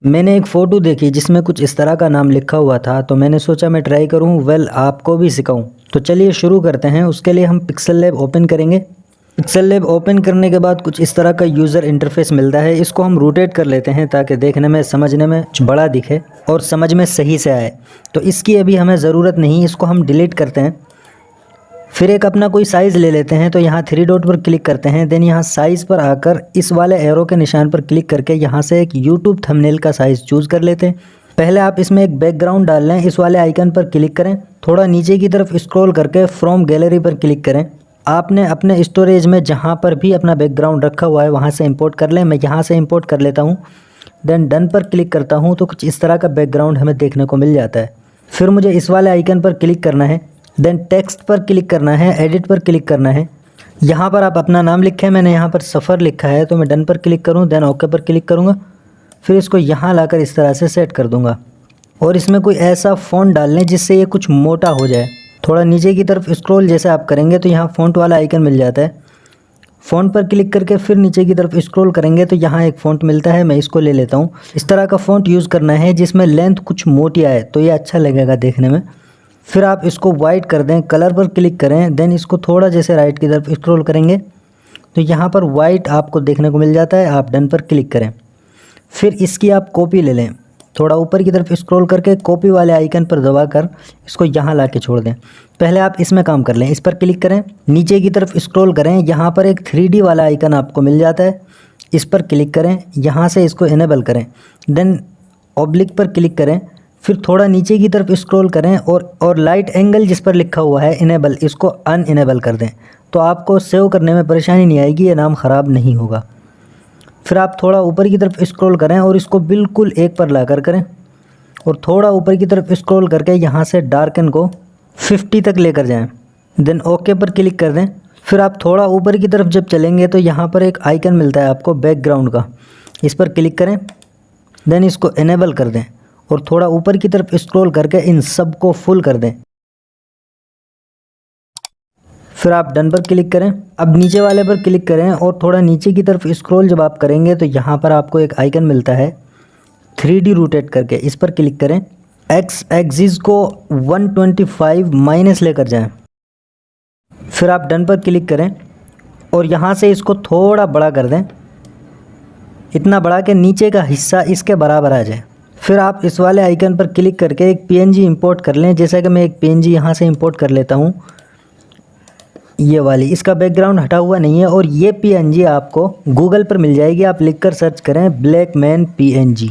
मैंने एक फ़ोटो देखी जिसमें कुछ इस तरह का नाम लिखा हुआ था, तो मैंने सोचा मैं ट्राई करूं, आपको भी सिखाऊं। तो चलिए शुरू करते हैं। उसके लिए हम पिक्सेल लैब ओपन करेंगे। पिक्सेल लैब ओपन करने के बाद कुछ इस तरह का यूज़र इंटरफेस मिलता है। इसको हम रोटेट कर लेते हैं ताकि देखने में समझने में बड़ा दिखे और समझ में सही से आए। तो इसकी अभी हमें ज़रूरत नहीं, इसको हम डिलीट करते हैं। फिर एक अपना कोई साइज़ ले लेते हैं। तो यहाँ 3 डॉट पर क्लिक करते हैं। देन यहाँ साइज़ पर आकर इस वाले एरो के निशान पर क्लिक करके यहाँ से एक यूट्यूब थंबनेल का साइज़ चूज़ कर लेते हैं। पहले आप इसमें एक बैकग्राउंड डाल लें। इस वाले आइकन पर क्लिक करें, थोड़ा नीचे की तरफ स्क्रॉल करके फ्रॉम गैलरी पर क्लिक करें। आपने अपने स्टोरेज में जहाँ पर भी अपना बैकग्राउंड रखा हुआ है वहाँ से इंपोर्ट कर लें। मैं यहाँ से इंपोर्ट कर लेता हूँ। देन डन पर क्लिक करता हूँ तो कुछ इस तरह का बैकग्राउंड हमें देखने को मिल जाता है। फिर मुझे इस वाले आइकन पर क्लिक करना है। देन टेक्स्ट पर क्लिक करना है, एडिट पर क्लिक करना है। यहाँ पर आप अपना नाम लिखें। मैंने यहाँ पर सफ़र लिखा है तो मैं डन पर क्लिक करूँ, देन ओके पर क्लिक करूँगा। फिर इसको यहाँ लाकर इस तरह से सेट कर दूँगा और इसमें कोई ऐसा फ़ॉन्ट डाल लें जिससे ये कुछ मोटा हो जाए। थोड़ा नीचे की तरफ स्क्रॉल जैसे आप करेंगे तो यहाँ फ़ॉन्ट वाला आइकन मिल जाता है। फ़ॉन्ट पर क्लिक करके फिर नीचे की तरफ स्क्रॉल करेंगे तो यहाँ एक फ़ॉन्ट मिलता है, मैं इसको ले लेता हूँ। इस तरह का फ़ॉन्ट यूज़ करना है जिसमें लेंथ कुछ मोटी आए तो ये अच्छा लगेगा देखने में। फिर आप इसको वाइट कर दें, कलर पर क्लिक करें। देन इसको थोड़ा जैसे राइट की तरफ स्क्रॉल करेंगे तो यहाँ पर वाइट आपको देखने को मिल जाता है। आप डन पर क्लिक करें। फिर इसकी आप कॉपी ले लें, थोड़ा ऊपर की तरफ स्क्रॉल करके कॉपी वाले आइकन पर दबाकर इसको यहाँ ला के छोड़ दें। पहले आप इसमें काम कर लें। इस पर क्लिक करें, नीचे की तरफ स्क्रॉल करें, यहाँ पर एक 3D वाला आइकन आपको मिल जाता है। इस पर क्लिक करें, यहाँ से इसको इनेबल करें। देन ऑब्लिक पर क्लिक करें, फिर थोड़ा नीचे की तरफ स्क्रॉल करें और लाइट एंगल जिस पर लिखा हुआ है इनेबल, इसको अनइनेबल कर दें। तो आपको सेव करने में परेशानी नहीं आएगी, ये नाम ख़राब नहीं होगा। फिर आप थोड़ा ऊपर की तरफ स्क्रॉल करें और इसको बिल्कुल 1 पर लाकर करें और थोड़ा ऊपर की तरफ स्क्रॉल करके यहाँ से डार्कन को 50 तक लेकर जाएं। देन ओके पर क्लिक कर दें। फिर आप थोड़ा ऊपर की तरफ जब चलेंगे तो यहाँ पर एक आइकन मिलता है आपको बैकग्राउंड का, इस पर क्लिक करें। देन इसको इनेबल कर दें और थोड़ा ऊपर की तरफ स्क्रॉल करके इन सब को फुल कर दें। फिर आप डन पर क्लिक करें। अब नीचे वाले पर क्लिक करें और थोड़ा नीचे की तरफ स्क्रॉल जब आप करेंगे तो यहाँ पर आपको एक आइकन मिलता है 3D रोटेट करके, इस पर क्लिक करें। एक्स एक्सिस को 125 माइनस लेकर जाएं। फिर आप डन पर क्लिक करें और यहाँ से इसको थोड़ा बड़ा कर दें, इतना बड़ा कि नीचे का हिस्सा इसके बराबर आ जाए। फिर आप इस वाले आइकन पर क्लिक करके एक PNG इंपोर्ट कर लें। जैसा कि मैं एक PNG यहाँ से इंपोर्ट कर लेता हूँ, ये वाली। इसका बैकग्राउंड हटा हुआ नहीं है और ये PNG आपको गूगल पर मिल जाएगी। आप लिखकर सर्च करें ब्लैक मैन PNG।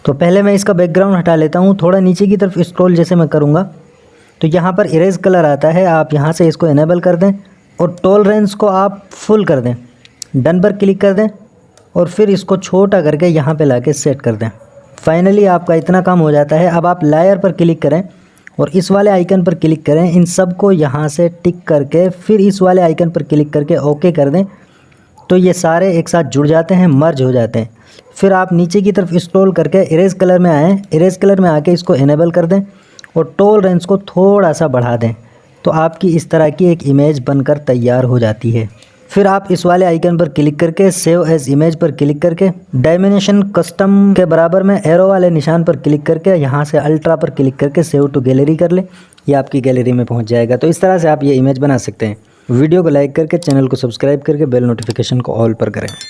तो पहले मैं इसका बैकग्राउंड हटा लेता हूँ। थोड़ा नीचे की तरफ स्क्रॉल जैसे मैं करूँगा तो यहाँ पर इरेज कलर आता है। आप यहाँ से इसको इनेबल कर दें और टॉलरेंस को आप फुल कर दें। डन पर क्लिक कर दें और फिर इसको छोटा करके यहाँ पे लाके सेट कर दें। फाइनली आपका इतना काम हो जाता है। अब आप लायर पर क्लिक करें और इस वाले आइकन पर क्लिक करें। इन सब को यहाँ से टिक करके फिर इस वाले आइकन पर क्लिक करके ओके कर दें तो ये सारे एक साथ जुड़ जाते हैं, मर्ज हो जाते हैं। फिर आप नीचे की तरफ स्क्रॉल करके इरेज कलर में आएँ। इरेज कलर में आके इसको इनेबल कर दें और टॉलरेंस को थोड़ा सा बढ़ा दें तो आपकी इस तरह की एक इमेज बनकर तैयार हो जाती है। फिर आप इस वाले आइकन पर क्लिक करके सेव एज इमेज पर क्लिक करके डायमेंशन कस्टम के बराबर में एरो वाले निशान पर क्लिक करके यहाँ से अल्ट्रा पर क्लिक करके सेव टू गैलरी कर लें। ये आपकी गैलरी में पहुँच जाएगा। तो इस तरह से आप ये इमेज बना सकते हैं। वीडियो को लाइक करके चैनल को सब्सक्राइब करके बेल नोटिफिकेशन को ऑल पर करें।